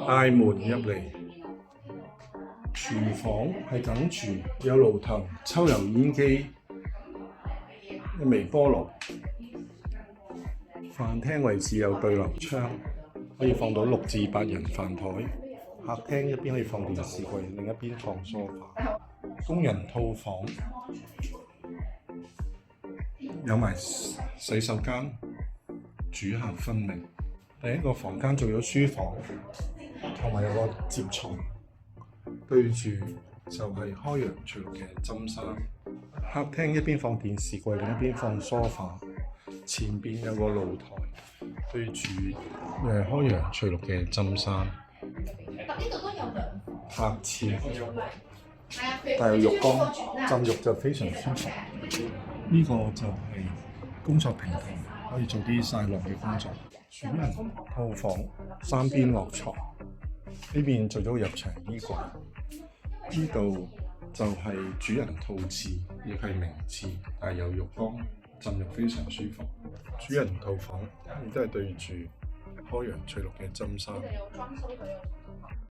嗌門入嚟，廚房係等住，有爐頭、抽油煙機、微波爐。飯廳位置有對流窗，可以放到6至8人飯台。客廳一邊可以放電視櫃，另一邊放梳化。工人套房有埋洗手間，主客分明。第一個房間做咗書房，同埋有個摺牀，對住就係開揚除綠嘅針衫。客廳一邊放電視櫃，另一邊放梳化。前邊有個露台，對住開揚除綠嘅針衫。呢度都有兩客廁，但係浴缸浸浴就非常舒服。呢個就係工作平台，可以做啲曬晾嘅工作。主人套房三邊落床，呢邊做咗入牆衣櫃。呢度就係主人套廁，亦係明廁，但係有浴缸，浸浴非常舒服。主人套房亦都係對住開揚除綠嘅針衫。